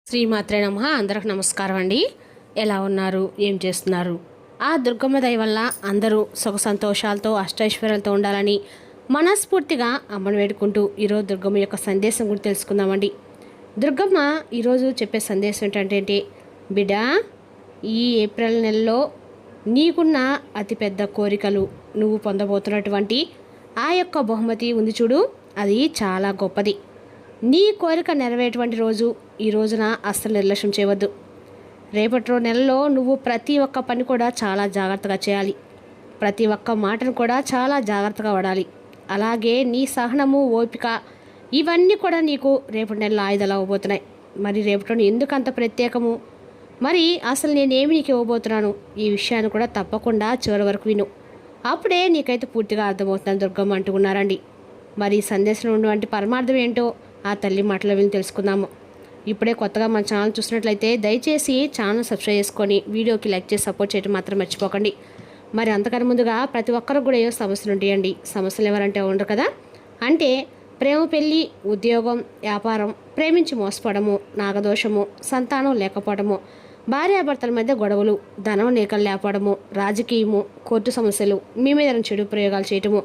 శ్రీమాత్రే నమః. అందరికి నమస్కారం అండి. ఎలా ఉన్నారు? ఏం చేస్తున్నారు? ఆ దుర్గమ్మ దయ వల్ల అందరూ సుఖ సంతోషాలతో అష్టైశ్వర్యాలతో ఉండాలని మనస్ఫూర్తిగా అమ్మను వేడుకుంటూ ఈరోజు దుర్గమ్మ యొక్క సందేశం గురించి తెలుసుకుందామండి. దుర్గమ్మ ఈరోజు చెప్పే సందేశం ఏంటంటే, బిడ్డ, ఈ ఏప్రిల్ నెలలో నీకున్న అతిపెద్ద కోరికలు, నువ్వు పొందబోతున్నటువంటి ఆ యొక్క బహుమతి ఉంది చూడు, అది చాలా గొప్పది. నీ కోరిక నెరవేరేటువంటి రోజు ఈ రోజున అస్సలు నిర్లక్ష్యం చేయవద్దు. రేపటి నెలలో నువ్వు ప్రతి ఒక్క పని కూడా చాలా జాగ్రత్తగా చేయాలి. ప్రతి ఒక్క మాటను కూడా చాలా జాగ్రత్తగా వాడాలి. అలాగే నీ సహనము, ఓపిక ఇవన్నీ కూడా నీకు రేపటి నెలలో ఆయుధాలు అవ్వబోతున్నాయి. మరి రేపటి ఎందుకు అంత ప్రత్యేకము, మరి అసలు నేనేమి నీకు ఇవ్వబోతున్నాను, ఈ విషయాన్ని కూడా తప్పకుండా చివరి వరకు విను. అప్పుడే నీకైతే పూర్తిగా అర్థమవుతుందని దుర్గమ్మ అంటున్నారండి. మరి ఈ సందేశంలో ఉన్నటువంటి పరమార్థం ఏంటో ఆ తల్లి మాటలో విని తెలుసుకుందాము. ఇప్పుడే కొత్తగా మన ఛానల్ చూసినట్లయితే దయచేసి ఛానల్ సబ్స్క్రైబ్ చేసుకొని వీడియోకి లైక్ చేసి సపోర్ట్ చేయడం మాత్రం మర్చిపోకండి. మరి అంతకన్నా ముందుగా ప్రతి ఒక్కరికి కూడా ఏవో సమస్యలు ఉంటాయండి. సమస్యలు ఎవరంటే ఉండరు కదా. అంటే ప్రేమ, పెళ్ళి, ఉద్యోగం, వ్యాపారం, ప్రేమించి మోసపోవడము, నాగదోషము, సంతానం లేకపోవడము, భార్యాభర్తల మధ్య గొడవలు, ధనం నీకలు లేకపోవడము, రాజకీయము, కోర్టు సమస్యలు, మీ మీద చెడు ప్రయోగాలు చేయటము,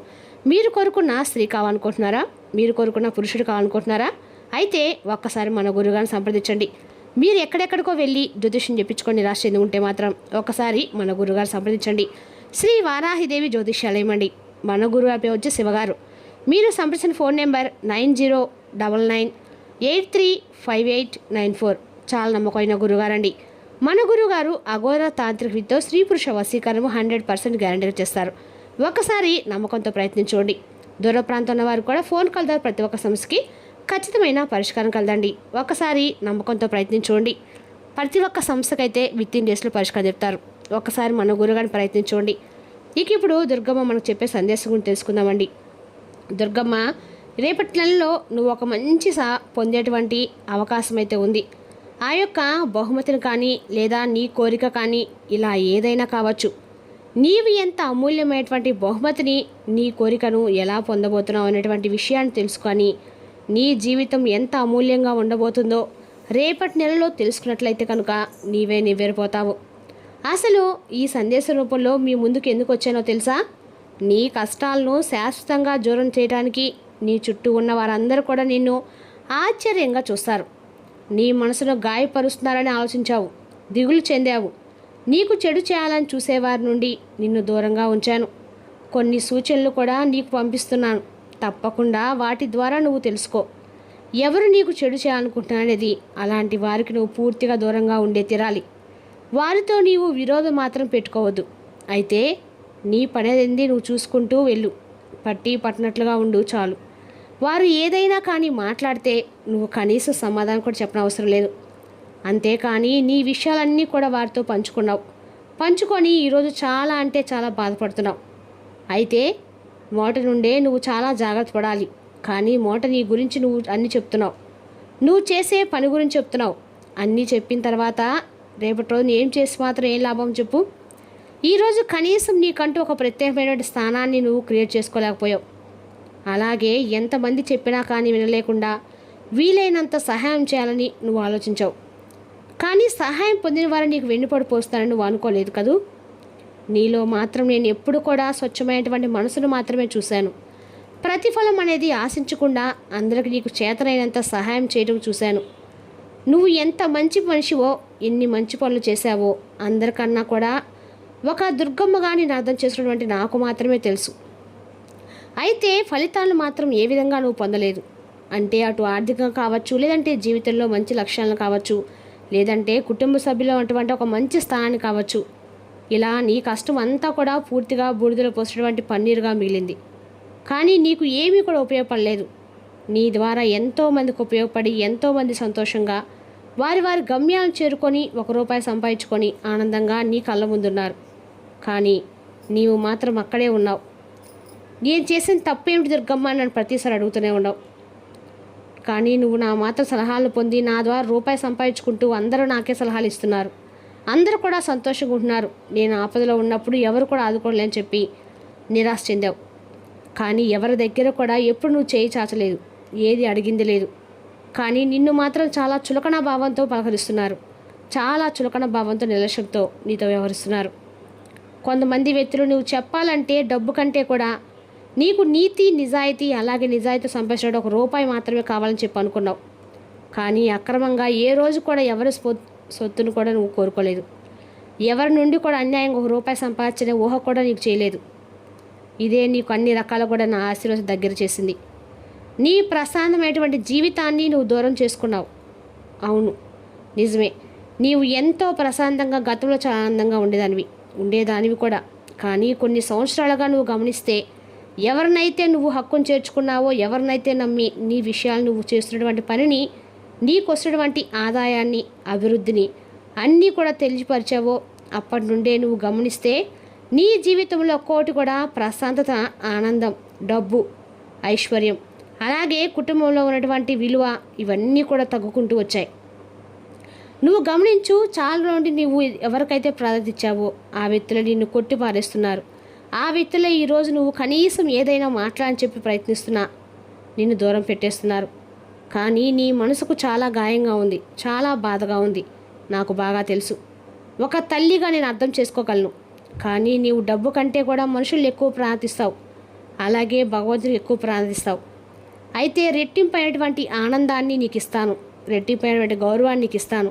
మీరు కోరుకున్న స్త్రీ కావాలనుకుంటున్నారా, మీరు కోరుకున్న పురుషుడు కావాలనుకుంటున్నారా, అయితే ఒక్కసారి మన గురుగారిని సంప్రదించండి. మీరు ఎక్కడెక్కడికో వెళ్ళి జ్యోతిష్యం చెప్పించుకొని నిరాశ చెంది ఉంటే మాత్రం ఒకసారి మన గురుగారు సంప్రదించండి. శ్రీ వారాహిదేవి జ్యోతిష్యాలయం అండి. మన గురువు పేరు వచ్చి శివగారు. మీరు సంప్రదించిన ఫోన్ నెంబర్ 9099835894. చాలా నమ్మకమైన గురుగారండి. మన గురుగారు అఘోర తాంత్రిక విద్యతో స్త్రీ పురుష వశీకరణము 100% గ్యారంటీ చేస్తారు. ఒకసారి నమ్మకంతో ప్రయత్నించండి. దూర ప్రాంతం ఉన్న వారు కూడా ఫోన్ కాల్ ద్వారా ప్రతి ఒక్క సమస్యకి ఖచ్చితమైన పరిష్కారం కలదండి. ఒకసారి నమ్మకంతో ప్రయత్నించండి. ప్రతి ఒక్క సమస్యకైతే విత్ ఇన్ డేస్లో పరిష్కారం చెప్తారు. ఒకసారి మన గురుగారిని ప్రయత్నించండి. ఇప్పుడు దుర్గమ్మ మనకు చెప్పే సందేశం గురించి తెలుసుకుందామండి. దుర్గమ్మ, రేపటి నెలలో నువ్వు ఒక మంచి పొందేటువంటి అవకాశం అయితే ఉంది. ఆ యొక్క బహుమతిని కానీ లేదా నీ కోరిక కానీ ఇలా ఏదైనా కావచ్చు. నీవు ఎంత అమూల్యమైనటువంటి బహుమతిని, నీ కోరికను ఎలా పొందబోతున్నావు అనేటువంటి విషయాన్ని తెలుసుకొని నీ జీవితం ఎంత అమూల్యంగా ఉండబోతుందో రేపటి నెలలో తెలుసుకున్నట్లయితే కనుక నీవే నివ్వెరపోతావు. అసలు ఈ సందేశ రూపంలో మీ ముందుకు ఎందుకు వచ్చానో తెలుసా? నీ కష్టాలను శాశ్వతంగా దూరం చేయడానికి నీ చుట్టూ ఉన్న వారందరూ కూడా నిన్ను ఆశ్చర్యంగా చూస్తారు. నీ మనసును గాయపరుస్తున్నారని ఆలోచించావు, దిగులు చెందావు. నీకు చెడు చేయాలని చూసేవారి నుండి నిన్ను దూరంగా ఉంచాను. కొన్ని సూచనలు కూడా నీకు పంపిస్తున్నాను. తప్పకుండా వాటి ద్వారా నువ్వు తెలుసుకో. ఎవరు నీకు చెడు చేయాలనుకుంటున్నారనేది అలాంటి వారికి నువ్వు పూర్తిగా దూరంగా ఉండే తీరాలి. వారితో నీవు విరోధం మాత్రం పెట్టుకోవద్దు. అయితే నీ పనేది నువ్వు చూసుకుంటూ వెళ్ళు. పట్టి పట్టినట్లుగా ఉండు చాలు. వారు ఏదైనా కానీ మాట్లాడితే నువ్వు కనీసం సమాధానం కూడా చెప్పనవసరం లేదు. అంతేకాని నీ విషయాలన్నీ కూడా వారితో పంచుకొని ఈరోజు చాలా అంటే చాలా బాధపడుతున్నావు. అయితే మోట నుండే నువ్వు చాలా జాగ్రత్త పడాలి. కానీ మోట నీ గురించి నువ్వు అన్నీ చెప్తున్నావు, నువ్వు చేసే పని గురించి చెప్తున్నావు. అన్నీ చెప్పిన తర్వాత రేపటి రోజు ఏం చేసి మాత్రం ఏం లాభం చెప్పు? ఈరోజు కనీసం నీకంటూ ఒక ప్రత్యేకమైనటువంటి స్థానాన్ని నువ్వు క్రియేట్ చేసుకోలేకపోయావు. అలాగే ఎంతమంది చెప్పినా కానీ వినలేకుండా వీలైనంత సహాయం చేయాలని నువ్వు ఆలోచించావు. కానీ సహాయం పొందిన వారు నీకు వెన్నుపడిపోస్తానని నువ్వు అనుకోలేదు కదూ. నీలో మాత్రం నేను ఎప్పుడు కూడా స్వచ్ఛమైనటువంటి మనసును మాత్రమే చూశాను. ప్రతిఫలం అనేది ఆశించకుండా అందరికి నీకు చేతనైనంత సహాయం చేయడం చూశాను. నువ్వు ఎంత మంచి మనిషివో, ఎన్ని మంచి పనులు చేశావో అందరికన్నా కూడా ఒక దుర్గమ్మగా నేను అర్థం చేసుకున్నటువంటి నాకు మాత్రమే తెలుసు. అయితే ఫలితాలను మాత్రం ఏ విధంగా నువ్వు పొందలేదు. అంటే అటు ఆర్థికంగా కావచ్చు, లేదంటే జీవితంలో మంచి లక్ష్యాలను కావచ్చు, లేదంటే కుటుంబ సభ్యులు అటువంటి ఒక మంచి స్థానాన్ని కావచ్చు. ఇలా నీ కష్టం అంతా కూడా పూర్తిగా బూడిదలో పోసినటువంటి పన్నీరుగా మిగిలింది. కానీ నీకు ఏమీ కూడా ఉపయోగపడలేదు. నీ ద్వారా ఎంతోమందికి ఉపయోగపడి ఎంతోమంది సంతోషంగా వారి వారి గమ్యాలను చేరుకొని ₹1 సంపాదించుకొని ఆనందంగా నీ కళ్ళ ముందున్నారు. కానీ నీవు మాత్రం అక్కడే ఉన్నావు. నేను చేసిన తప్పేమిటి దుర్గమ్మ నన్ను ప్రతిసారి అడుగుతూనే ఉన్నావు. కానీ నువ్వు నా మాత్రం సలహాలను పొంది నా ద్వారా ₹1 సంపాదించుకుంటూ అందరూ నాకే సలహాలు ఇస్తున్నారు. అందరూ కూడా సంతోషంగా ఉంటున్నారు. నేను ఆపదలో ఉన్నప్పుడు ఎవరు కూడా ఆదుకోలేని చెప్పి నిరాశ చెందావు. కానీ ఎవరి దగ్గర కూడా ఎప్పుడు నువ్వు చేయి చాచలేదు, ఏది అడిగింది లేదు. కానీ నిన్ను మాత్రం చాలా చులకన భావంతో పలకరిస్తున్నారు. చాలా చులకన భావంతో నిర్లక్ష్యంతో నీతో వ్యవహరిస్తున్నారు. కొంతమంది వ్యక్తులు నువ్వు చెప్పాలంటే డబ్బు కంటే కూడా నీకు నీతి నిజాయితీ, అలాగే నిజాయితీ సంపాదించడం ఒక రూపాయి మాత్రమే కావాలని చెప్పి అనుకున్నావు. కానీ అక్రమంగా ఏ రోజు కూడా ఎవరి సొత్తును కూడా నువ్వు కోరుకోలేదు. ఎవరి నుండి కూడా అన్యాయంగా ఒక రూపాయి సంపాదించే ఊహ కూడా నీకు చేయలేదు. ఇదే నీకు అన్ని రకాల కూడా నా ఆశీర్వాదం దగ్గర చేసింది. నీ ప్రశాంతమైనటువంటి జీవితాన్ని నువ్వు దూరం చేసుకున్నావు. అవును, నిజమే. నీవు ఎంతో ప్రశాంతంగా గతంలో చాలా ఆనందంగా ఉండేదానివి కూడా. కానీ కొన్ని సంవత్సరాలుగా నువ్వు గమనిస్తే ఎవరినైతే నువ్వు హక్కును చేర్చుకున్నావో, ఎవరినైతే నమ్మి నీ విషయాలు నువ్వు చేస్తున్నటువంటి పనిని, నీకు వస్తున్నటువంటి ఆదాయాన్ని, అభివృద్ధిని అన్నీ కూడా తెలియపరిచావో, అప్పటి నుండే నువ్వు గమనిస్తే నీ జీవితంలో ఒక్కోటి కూడా ప్రశాంతత, ఆనందం, డబ్బు, ఐశ్వర్యం, అలాగే కుటుంబంలో ఉన్నటువంటి విలువ ఇవన్నీ కూడా తగ్గుకుంటూ వచ్చాయి. నువ్వు గమనించు, చాలా నుండి నువ్వు ఎవరికైతే ప్రాధాన్యత ఇచ్చావో ఆ వ్యక్తులు నిన్ను కొట్టి పారేస్తున్నారు. ఆ వ్యక్తులే ఈరోజు నువ్వు కనీసం ఏదైనా మాట్లాడని చెప్పి ప్రయత్నిస్తున్నా నిన్ను దూరం పెట్టేస్తున్నారు. కానీ నీ మనసుకు చాలా గాయంగా ఉంది, చాలా బాధగా ఉంది. నాకు బాగా తెలుసు. ఒక తల్లిగా నేను అర్థం చేసుకోగలను. కానీ నీవు డబ్బు కంటే కూడా మనుషులు ఎక్కువ ప్రార్థిస్తావు, అలాగే భగవంతుని ఎక్కువ ప్రార్థిస్తావు. అయితే రెట్టింపైనటువంటి ఆనందాన్ని నీకు ఇస్తాను, రెట్టింపైనటువంటి గౌరవాన్ని నీకు ఇస్తాను.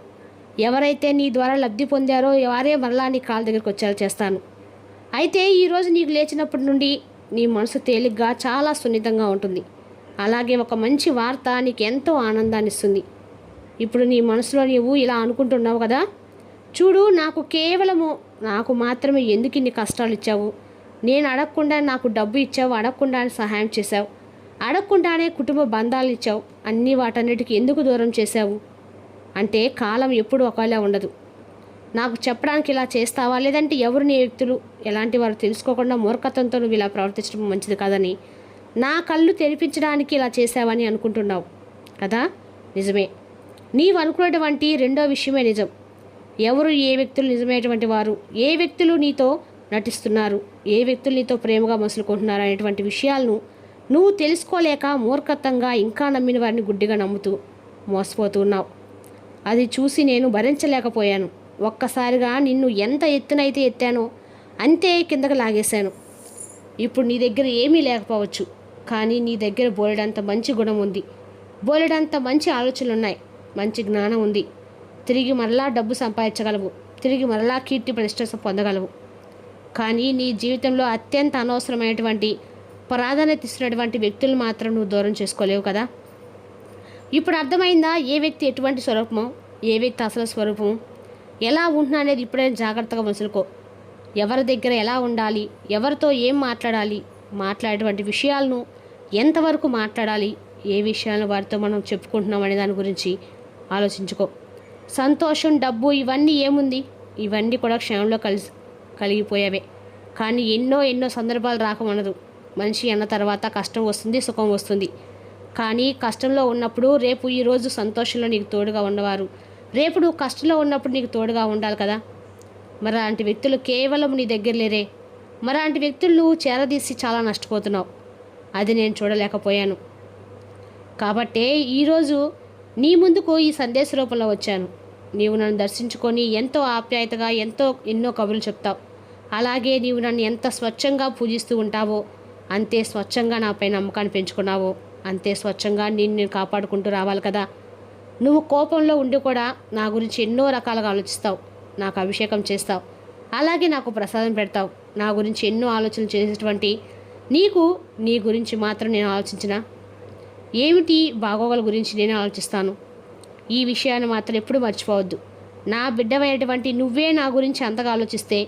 ఎవరైతే నీ ద్వారా లబ్ధి పొందారో వారే మరలా నీ కాళ్ళ దగ్గరికి వచ్చేలా చేస్తాను. అయితే ఈరోజు నీకు లేచినప్పటి నుండి నీ మనసు తేలిగ్గా, చాలా సున్నితంగా ఉంటుంది. అలాగే ఒక మంచి వార్త నీకు ఎంతో ఆనందాన్ని ఇస్తుంది. ఇప్పుడు నీ మనసులో నీవు ఇలా అనుకుంటున్నావు కదా, చూడు, నాకు మాత్రమే ఎందుకు ఇన్ని కష్టాలు ఇచ్చావు? నేను అడగకుండా నాకు డబ్బు ఇచ్చావు, అడగకుండానే సహాయం చేశావు, అడగకుండానే కుటుంబ బంధాలు ఇచ్చావు, అన్నీ వాటన్నిటికీ ఎందుకు దూరం చేశావు? అంటే కాలం ఎప్పుడు ఒకలా ఉండదు. నాకు చెప్పడానికి ఇలా చేస్తావా, లేదంటే ఎవరు నీ వ్యక్తులు ఎలాంటి వారు తెలుసుకోకుండా మూర్ఖత్వంతో నువ్వు ఇలా ప్రవర్తించడం మంచిది కాదని నా కళ్ళు తెరిపించడానికి ఇలా చేశావని అనుకుంటున్నావు కదా. నిజమే, నీవు అనుకున్నటువంటి రెండో విషయమే నిజం. ఎవరు ఏ వ్యక్తులు నిజమైనటువంటి వారు, ఏ వ్యక్తులు నీతో నటిస్తున్నారు, ఏ వ్యక్తులు నీతో ప్రేమగా మసులుకుంటున్నారు అనేటువంటి విషయాలను నువ్వు తెలుసుకోలేక మూర్ఖత్వంగా ఇంకా నమ్మిన వారిని గుడ్డిగా నమ్ముతూ మోసపోతూ ఉన్నావు. అది చూసి నేను భరించలేకపోయాను. ఒక్కసారిగా నిన్ను ఎంత ఎత్తునైతే ఎత్తానో అంతే కిందకు లాగేశాను. ఇప్పుడు నీ దగ్గర ఏమీ లేకపోవచ్చు, కానీ నీ దగ్గర బోలెడంత మంచి గుణం ఉంది, బోలెడంత మంచి ఆలోచనలు ఉన్నాయి, మంచి జ్ఞానం ఉంది. తిరిగి మరలా డబ్బు సంపాదించగలవు, తిరిగి మరలా కీర్తి ప్రతిష్ట పొందగలవు. కానీ నీ జీవితంలో అత్యంత అనవసరమైనటువంటి ప్రాధాన్యత ఇస్తున్నటువంటి వ్యక్తులు మాత్రం నువ్వు దూరం చేసుకోలేవు కదా. ఇప్పుడు అర్థమైందా ఏ వ్యక్తి ఎటువంటి స్వరూపమో, ఏ వ్యక్తి అసలు స్వరూపము, ఎలా ఉంటున్నా అనేది ఇప్పుడైనా జాగ్రత్తగా మసులుకో. ఎవరి దగ్గర ఎలా ఉండాలి, ఎవరితో ఏం మాట్లాడేటువంటి విషయాలను ఎంతవరకు మాట్లాడాలి, ఏ విషయాలను వారితో మనం చెప్పుకుంటున్నాం అనే దాని గురించి ఆలోచించుకో. సంతోషం, డబ్బు ఇవన్నీ ఏముంది, ఇవన్నీ కూడా క్షణంలో కలిగిపోయేవే. కానీ ఎన్నో సందర్భాలు రాకమనదు. మనిషి అన్న తర్వాత కష్టం వస్తుంది, సుఖం వస్తుంది. కానీ కష్టంలో ఉన్నప్పుడు రేపు ఈరోజు సంతోషంలో నీకు తోడుగా ఉన్నవారు రేపు నువ్వు కష్టంలో ఉన్నప్పుడు నీకు తోడుగా ఉండాలి కదా. మరి అలాంటి వ్యక్తులు కేవలం నీ దగ్గర లేరే. మరి అలాంటి వ్యక్తులు నువ్వు చేరదీసి చాలా నష్టపోతున్నావు. అది నేను చూడలేకపోయాను. కాబట్టే ఈరోజు నీ ముందుకు ఈ సందేశ రూపంలో వచ్చాను. నీవు నన్ను దర్శించుకొని ఎంతో ఆప్యాయతగా ఎన్నో కబుర్లు చెప్తావు. అలాగే నీవు నన్ను ఎంత స్వచ్ఛంగా పూజిస్తూ ఉంటావో, అంతే స్వచ్ఛంగా నాపై నమ్మకాన్ని పెంచుకున్నావో, అంతే స్వచ్ఛంగా నేను కాపాడుకుంటూ రావాలి కదా. నువ్వు కోపంలో ఉండి కూడా నా గురించి ఎన్నో రకాలుగా ఆలోచిస్తావు, నాకు అభిషేకం చేస్తావు, అలాగే నాకు ప్రసాదం పెడతావు. నా గురించి ఎన్నో ఆలోచనలు చేసేటువంటి నీకు నీ గురించి మాత్రం నేను ఆలోచించిన ఏమిటి, బాగోగుల గురించి నేను ఆలోచిస్తాను. ఈ విషయాన్ని మాత్రం ఎప్పుడు మర్చిపోవద్దు. నా బిడ్డమైనటువంటి నువ్వే నా గురించి అంతగా ఆలోచిస్తే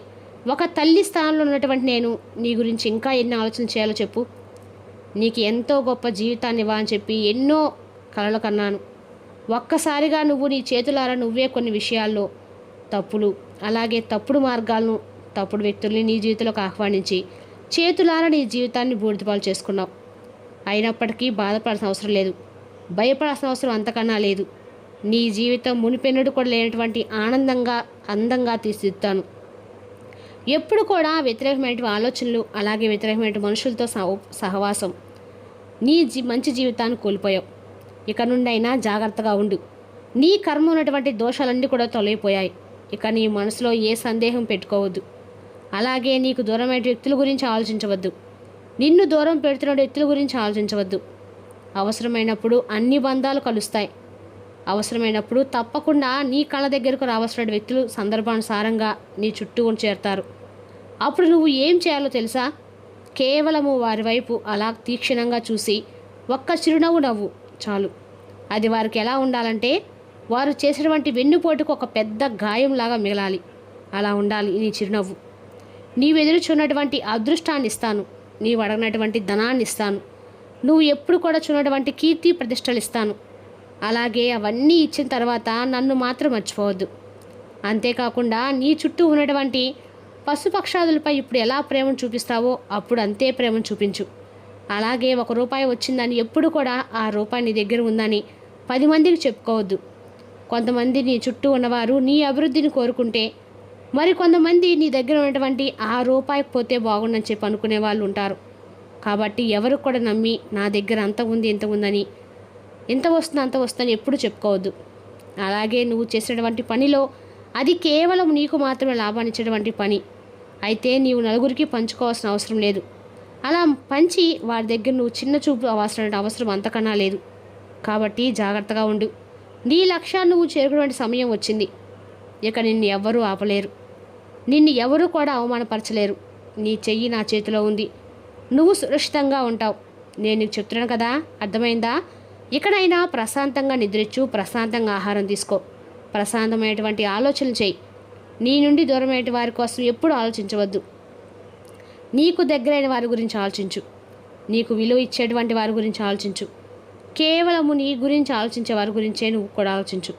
ఒక తల్లి స్థానంలో ఉన్నటువంటి నేను నీ గురించి ఇంకా ఎన్ని ఆలోచన చేయాలో చెప్పు. నీకు ఎంతో గొప్ప జీవితాన్ని ఇవ్వాలని చెప్పి ఎన్నో కలలు కన్నాను. ఒక్కసారిగా నువ్వు నీ చేతులారా నువ్వే కొన్ని విషయాల్లో తప్పులు, అలాగే తప్పుడు మార్గాలను, తప్పుడు వ్యక్తుల్ని నీ జీవితంలోకి ఆహ్వానించి చేతులారా నీ జీవితాన్ని బూడిదపాలు చేసుకున్నావు. అయినప్పటికీ బాధపడాల్సిన అవసరం లేదు, భయపడాల్సిన అవసరం అంతకన్నా లేదు. నీ జీవితం మునిపెన్నడు కూడా లేనటువంటి అందంగా తీర్చిదిద్దుతాను. ఎప్పుడు కూడా వ్యతిరేకమైన ఆలోచనలు, అలాగే వ్యతిరేకమైన మనుషులతో సహవాసం, నీ మంచి జీవితాన్ని కోల్పోయావు. ఇక నుండైనా జాగ్రత్తగా ఉండు. నీ కర్మ ఉన్నటువంటి దోషాలన్నీ కూడా తొలగిపోయాయి. ఇక నీ మనసులో ఏ సందేహం పెట్టుకోవద్దు. అలాగే నీకు దూరమైన వ్యక్తుల గురించి ఆలోచించవద్దు. నిన్ను దూరం పెడుతున్న వ్యక్తుల గురించి ఆలోచించవద్దు. అవసరమైనప్పుడు అన్ని బంధాలు కలుస్తాయి. అవసరమైనప్పుడు తప్పకుండా నీ కళ్ళ దగ్గరకు రావాల్సిన వ్యక్తులు సందర్భానుసారంగా నీ చుట్టూ చేరుతారు. అప్పుడు నువ్వు ఏం చేయాలో తెలుసా? కేవలము వారి వైపు అలా తీక్షణంగా చూసి ఒక్క చిరునవ్వు నవ్వు చాలు. అది వారికి ఎలా ఉండాలంటే వారు చేసినటువంటి వెన్నుపోటుకు ఒక పెద్ద గాయంలాగా మిగలాలి. అలా ఉండాలి నీ చిరునవ్వు. నీవెదురు చూన్నటువంటి అదృష్టాన్ని ఇస్తాను. నీవు అడగినటువంటి ధనాన్ని ఇస్తాను. నువ్వు ఎప్పుడు కూడా చూన్నటువంటి కీర్తి ప్రతిష్టలు ఇస్తాను. అలాగే అవన్నీ ఇచ్చిన తర్వాత నన్ను మాత్రం మర్చిపోవద్దు. అంతేకాకుండా నీ చుట్టూ ఉన్నటువంటి పశుపక్షాదులపై ఇప్పుడు ఎలా ప్రేమను చూపిస్తావో అప్పుడు అంతే ప్రేమను చూపించు. అలాగే ₹1 వచ్చిందని ఎప్పుడు కూడా ఆ రూపాయి నీ దగ్గర ఉందని 10 మందికి చెప్పుకోవద్దు. కొంతమంది నీ చుట్టూ ఉన్నవారు నీ అభివృద్ధిని కోరుకుంటే మరి కొంతమంది నీ దగ్గర ఉన్నటువంటి ఆ రూపాయికి పోతే బాగుండని చెప్పి అనుకునే వాళ్ళు ఉంటారు. కాబట్టి ఎవరు కూడా నమ్మి నా దగ్గర అంత ఉంది ఇంత ఉందని, ఎంత వస్తుంది అంత వస్తుందని ఎప్పుడు చెప్పుకోవద్దు. అలాగే నువ్వు చేసేటువంటి పనిలో అది కేవలం నీకు మాత్రమే లాభాన్ని ఇచ్చేటువంటి పని అయితే నీవు నలుగురికి పంచుకోవాల్సిన అవసరం లేదు. అలా పంచి వారి దగ్గర నువ్వు చిన్న చూపు అవసరం అంతకన్నా లేదు. కాబట్టి జాగ్రత్తగా ఉండు. నీ లక్ష్యాన్ని నువ్వు చేరుకునే సమయం వచ్చింది. ఇక నిన్ను ఎవ్వరూ ఆపలేరు. నిన్ను ఎవరూ కూడా అవమానపరచలేరు. నీ చెయ్యి నా చేతిలో ఉంది. నువ్వు సురక్షితంగా ఉంటావు. నేను నీకు చెప్తున్నాను కదా, అర్థమైందా? ఇకనైనా ప్రశాంతంగా నిద్రించు, ప్రశాంతంగా ఆహారం తీసుకో, ప్రశాంతమైనటువంటి ఆలోచనలు చేయి. నీ నుండి దూరమైన వారి కోసం ఎప్పుడు ఆలోచించవద్దు. నీకు దగ్గరైన వారి గురించి ఆలోచించు. నీకు విలువ ఇచ్చేటువంటి వారి గురించి ఆలోచించు. కేవలము నీ గురించి ఆలోచించే వారి గురించే నువ్వు కూడా ఆలోచించు.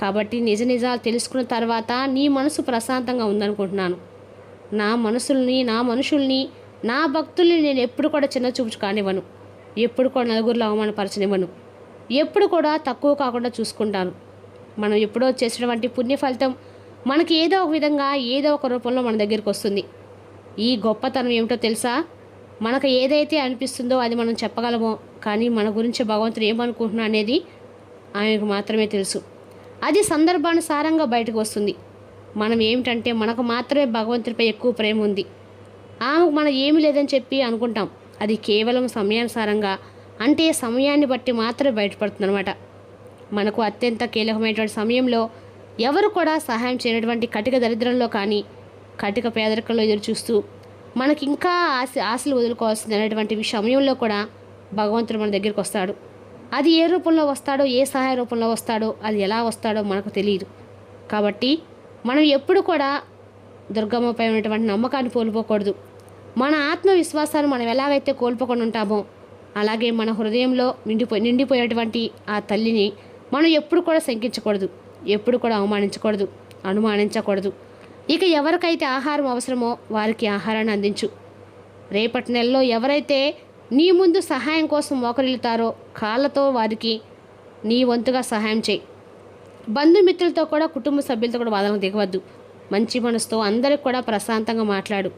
కాబట్టి నిజాలు తెలుసుకున్న తర్వాత నీ మనసు ప్రశాంతంగా ఉందనుకుంటున్నాను. నా మనుషుల్ని నా భక్తుల్ని నేను ఎప్పుడు కూడా చిన్న చూపు కానివ్వను. ఎప్పుడు కూడా నలుగురిలో అవమానపరచనివ్వను. ఎప్పుడు కూడా తక్కువ కాకుండా చూసుకుంటాను. మనం ఎప్పుడో చేసినటువంటి పుణ్య ఫలితం మనకి ఏదో ఒక విధంగా ఏదో ఒక రూపంలో మన దగ్గరికి వస్తుంది. ఈ గొప్పతనం ఏమిటో తెలుసా? మనకు ఏదైతే అనిపిస్తుందో అది మనం చెప్పగలమో, కానీ మన గురించి భగవంతుడు ఏమనుకుంటున్నా అనేది ఆయనకు మాత్రమే తెలుసు. అది సందర్భానుసారంగా బయటకు వస్తుంది. మనం ఏమిటంటే మనకు మాత్రమే భగవంతుడిపై ఎక్కువ ప్రేమ ఉంది, ఆమెకు మనం ఏమీ లేదని చెప్పి అనుకుంటాం. అది కేవలం సమయానుసారంగా, అంటే సమయాన్ని బట్టి మాత్రమే బయటపడుతుంది అనమాట. మనకు అత్యంత కీలకమైనటువంటి సమయంలో ఎవరు కూడా సహాయం చేయనటువంటి కటిక దరిద్రంలో కానీ కటిక పేదరికంలో ఎదురు చూస్తూ మనకి ఇంకా ఆశలు వదులుకోవాల్సినటువంటి సమయంలో కూడా భగవంతుడు మన దగ్గరికి వస్తాడు. అది ఏ రూపంలో వస్తాడో, ఏ సహాయ రూపంలో వస్తాడో, అది ఎలా వస్తాడో మనకు తెలియదు. కాబట్టి మనం ఎప్పుడు కూడా దుర్గమ్మపై ఉన్నటువంటి నమ్మకాన్ని కోల్పోకూడదు. మన ఆత్మవిశ్వాసాన్ని మనం ఎలాగైతే కోల్పోకుండా ఉంటామో అలాగే మన హృదయంలో నిండిపోయేటువంటి ఆ తల్లిని మనం ఎప్పుడు కూడా శంకించకూడదు, ఎప్పుడు కూడా అవమానించకూడదు, అనుమానించకూడదు. ఇక ఎవరికైతే ఆహారం అవసరమో వారికి ఆహారాన్ని అందించు. రేపటి నెలలో ఎవరైతే నీ ముందు సహాయం కోసం మోకరిల్లుతారో కాళ్ళతో వారికి నీ వంతుగా సహాయం చేయి. బంధుమిత్రులతో కూడా కుటుంబ సభ్యులతో కూడా వాదనకు దిగవద్దు. మంచి మనసుతో అందరికి కూడా ప్రశాంతంగా మాట్లాడు.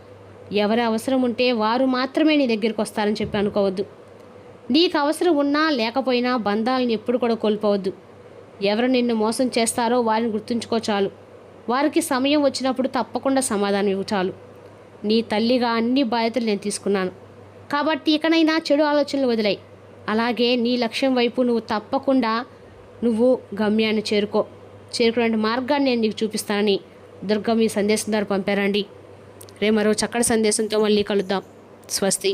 ఎవరి అవసరం ఉంటే వారు మాత్రమే నీ దగ్గరికి వస్తారని చెప్పి అనుకోవద్దు. నీకు అవసరం ఉన్నా లేకపోయినా బంధాలను ఎప్పుడు కూడా కోల్పోవద్దు. ఎవరు నిన్ను మోసం చేస్తారో వారిని గుర్తుంచుకో చాలు. వారికి సమయం వచ్చినప్పుడు తప్పకుండా సమాధానం ఇవ్వు చాలు. నీ తల్లిగా అన్ని బాధ్యతలు నేను తీసుకున్నాను. కాబట్టి ఇకనైనా చెడు ఆలోచనలు వదిలాయి. అలాగే నీ లక్ష్యం వైపు నువ్వు తప్పకుండా గమ్యాన్ని చేరుకునే మార్గాన్ని నేను నీకు చూపిస్తానని దుర్గమ్మ ఈ సందేశం ద్వారా పంపారండి. రేపు మరో చక్కటి సందేశంతో మళ్ళీ కలుద్దాం. స్వస్తి.